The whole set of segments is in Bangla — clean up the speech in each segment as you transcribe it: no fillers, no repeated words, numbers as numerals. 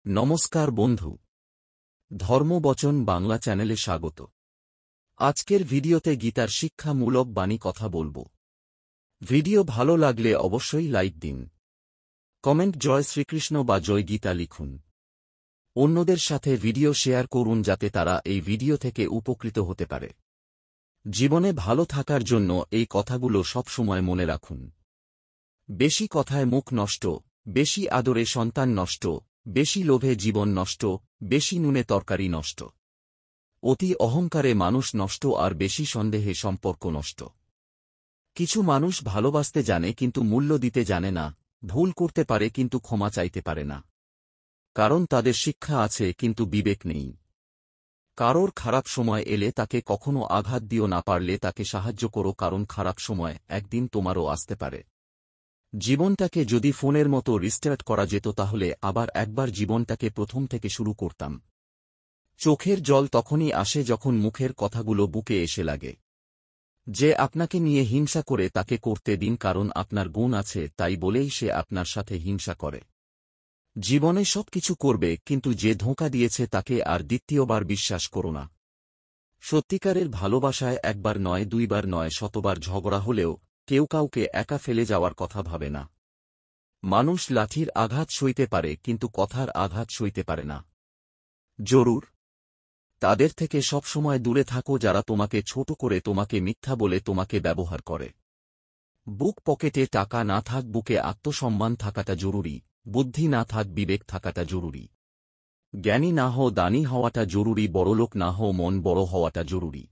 নমস্কার বন্ধু, ধর্মবচন বাংলা চ্যানেলে স্বাগত। আজকের ভিডিওতে গীতার শিক্ষামূলক বাণী কথা বলবো। ভিডিও ভালো লাগলে অবশ্যই লাইক দিন, কমেন্ট জয় শ্রীকৃষ্ণ বা জয় গীতা লিখুন। অন্যদের সাথে ভিডিও শেয়ার করুন যাতে তারা এই ভিডিও থেকে উপকৃত হতে পারে। জীবনে ভালো থাকার জন্য এই কথাগুলো সবসময় মনে রাখুন। বেশি কথায় মুখ নষ্ট, বেশি আদরে সন্তান নষ্ট, বেশি লোভে জীবন নষ্ট, বেশি নুনে তরকারি নষ্ট। অতি অহংকারে মানুষ নষ্ট আর বেশি সন্দেহে সম্পর্ক নষ্ট। কিছু মানুষ ভালোবাসতে জানে কিন্তু মূল্য দিতে জানে না, ভুল করতে পারে কিন্তু ক্ষমা চাইতে পারে না। কারণ তাদের শিক্ষা আছে কিন্তু বিবেক নেই। কারোর খারাপ সময় এলে তাকে কখনো আঘাত দিও না, পারলে তাকে সাহায্য করো, কারণ খারাপ সময় একদিন তোমারও আসতে পারে। জীবনটাকে যদি ফোনের মতো রিস্টার্ট করা যেত তাহলে আবার একবার জীবনটাকে প্রথম থেকে শুরু করতাম। চোখের জল তখনই আসে যখন মুখের কথাগুলো বুকে এসে লাগে। যে আপনাকে নিয়ে হিংসা করে তাকে করতে দিন, কারণ আপনার গুণ আছে তাই বলেই সে আপনার সাথে হিংসা করে। জীবনে সবকিছু করবে কিন্তু যে ধোঁকা দিয়েছে তাকে আর দ্বিতীয়বার বিশ্বাস করো না। সত্যিকারের ভালোবাসায় একবার নয়, দুইবার নয়, শতবার ঝগড়া হলেও কেউ কাউকে একা ফেলে যাওয়ার কথা ভাবে না। মানুষ লাঠির আঘাত সইতে পারে কিন্তু কথার আঘাত সইতে পারে না। জরুর তাদের থেকে সবসময় দূরে থাকো যারা তোমাকে ছোট করে, তোমাকে মিথ্যা বলে, তোমাকে ব্যবহার করে। বুক পকেটে টাকা না থাক, বুকে আত্মসম্মান থাকাটা জরুরি। বুদ্ধি না থাক, বিবেক থাকাটা জরুরি। জ্ঞানী না হও, দানী হওয়াটা জরুরি। বড়লোক না হও, মন বড় হওয়াটা জরুরি।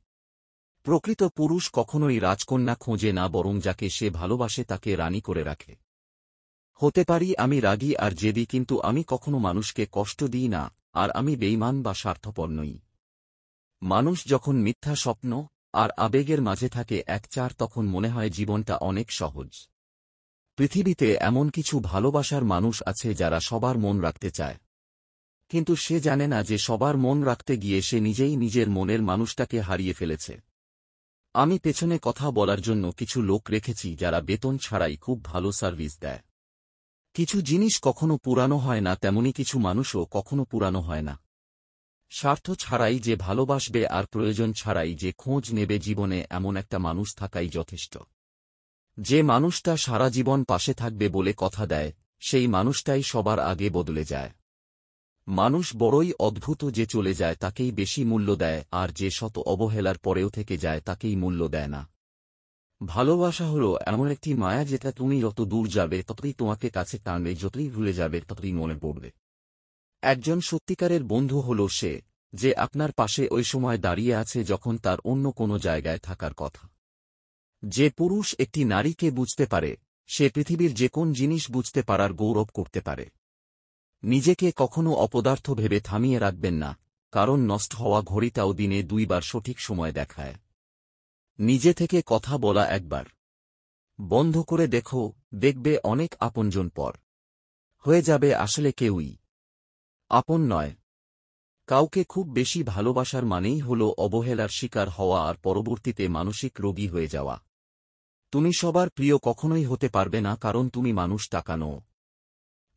প্রকৃত পুরুষ কখনোই রাজকন্যা খোঁজে না, বরং যাকে সে ভালোবাসে তাকে রানী করে রাখে। হতে পারি আমি রাগী আর জেদি, কিন্তু আমি কখনো মানুষকে কষ্ট দিই না, আর আমি বেঈমান বা স্বার্থপর নই। মানুষ যখন মিথ্যা স্বপ্ন আর আবেগের মাঝে থাকে একচার, তখন মনে হয় জীবনটা অনেক সহজ। পৃথিবীতে এমন কিছু ভালোবাসার মানুষ আছে যারা সবার মন রাখতে চায়, কিন্তু সে জানে না যে সবার মন রাখতে গিয়ে সে নিজেই নিজের মনের মানুষটাকে হারিয়ে ফেলেছে। আমি পেছনে কথা বলার জন্য কিছু লোক রেখেছি যারা বেতন ছাড়াই খুব ভালো সার্ভিস দেয়। কিছু জিনিস কখনো পুরানো হয় না, তেমনি কিছু মানুষও কখনো পুরানো হয় না। স্বার্থ ছাড়াই যে ভালোবাসবে আর প্রয়োজন ছাড়াই যে খোঁজ নেবে, জীবনে এমন একটা মানুষ থাকাই যথেষ্ট। যে মানুষটা সারা জীবন পাশে থাকবে বলে কথা দেয়, সেই মানুষটাই সবার আগে বদলে যায়। মানুষ বড়ই অদ্ভুত, যে চলে যায় তাকেই বেশি মূল্য দেয়, আর যে শত অবহেলার পরেও থেকে যায় তাকেই মূল্য দেয় না। ভালোবাসা হলো এমন একটি মায়া যেটা তুমি যত দূর যাবে ততই তোমাকে কাছে টানবে, যতই ভুলে যাবে ততই মনে পড়বে। একজন সত্যিকারের বন্ধু হল সে, যে আপনার পাশে ওই সময় দাঁড়িয়ে আছে যখন তার অন্য কোনো জায়গায় থাকার কথা। যে পুরুষ একটি নারীকে বুঝতে পারে, সে পৃথিবীর যে কোন জিনিস বুঝতে পারার গৌরব করতে পারে। নিজেকে কখনো অপদার্থ ভেবে থামিয়ে রাখবেন না, কারণ নষ্ট হওয়া ঘড়িটাও দিনে দুইবার সঠিক সময় দেখায়। নিজে থেকে কথা বলা একবার বন্ধ করে দেখো, দেখবে অনেক আপনজন পর হয়ে যাবে, আসলে কেউই আপন নয়। কাউকে খুব বেশি ভালোবাসার মানেই হল অবহেলার শিকার হওয়া আর পরবর্তীতে মানসিক রোগী হয়ে যাওয়া। তুমি সবার প্রিয় কখনোই হতে পারবে না, কারণ তুমি মানুষ, টাকা নও।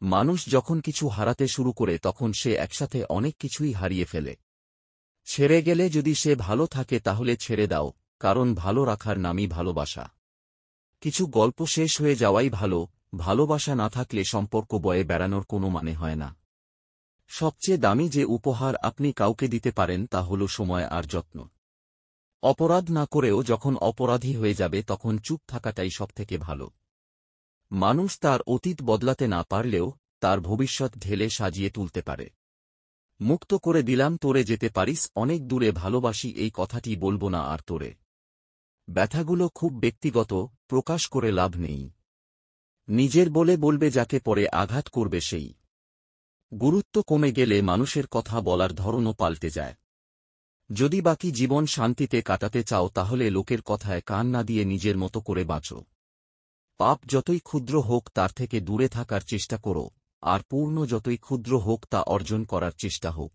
মানুষ যখন কিছু হারাতে শুরু করে তখন সে একসাথে অনেক কিছুই হারিয়ে ফেলে। ছেড়ে গেলে যদি সে ভালো থাকে তাহলে ছেড়ে দাও, কারণ ভালো রাখার নামই ভালোবাসা। কিছু গল্প শেষ হয়ে যাওয়াই ভালো, ভালোবাসা না থাকলে সম্পর্ক বয়ে বেড়ানোর কোনো মানে হয় না। সবচেয়ে দামি যে উপহার আপনি কাউকে দিতে পারেন তা হল সময় আর যত্ন। অপরাধ না করেও যখন অপরাধী হয়ে যাবে তখন চুপ থাকাটাই সবথেকে ভালো। মানুষ তার অতীত বদলাতে না পারলেও তার ভবিষ্যৎ ঢেলে সাজিয়ে তুলতে পারে। মুক্ত করে দিলাম, তোরে যেতে পারিস অনেক দূরে, ভালোবাসি এই কথাটি বলবো না আর তোরে। ব্যথাগুলো খুব ব্যক্তিগত, প্রকাশ করে লাভ নেই। নিজের বলে বলবে যাকে পরে আঘাত করবে সেই। গুরুত্ব কমে গেলে মানুষের কথা বলার ধরনও পাল্টে যায়। যদি বাকি জীবন শান্তিতে কাটাতে চাও তাহলে লোকের কথায় কান না দিয়ে নিজের মতো করে বাঁচো। পাপ যতই ক্ষুদ্র হোক তার থেকে দূরে থাকার চেষ্টা করো, আর পূর্ণ যতই ক্ষুদ্র হোক তা অর্জন করার চেষ্টা হোক।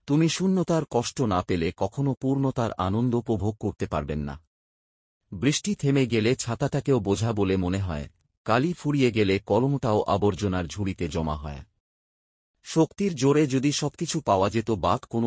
তুমি শূন্যতার কষ্ট না পেলে কখনো পূর্ণতার আনন্দ উপভোগ করতে পারবেন না। বৃষ্টি থেমে গেলে ছাতাটাকেও বোঝা বলে মনে হয়, কালি ফুরিয়ে গেলে কলমটাও আবর্জনার ঝুড়িতে জমা হয়। শক্তির জোরে যদি সবকিছু পাওয়া যেত বা কোনো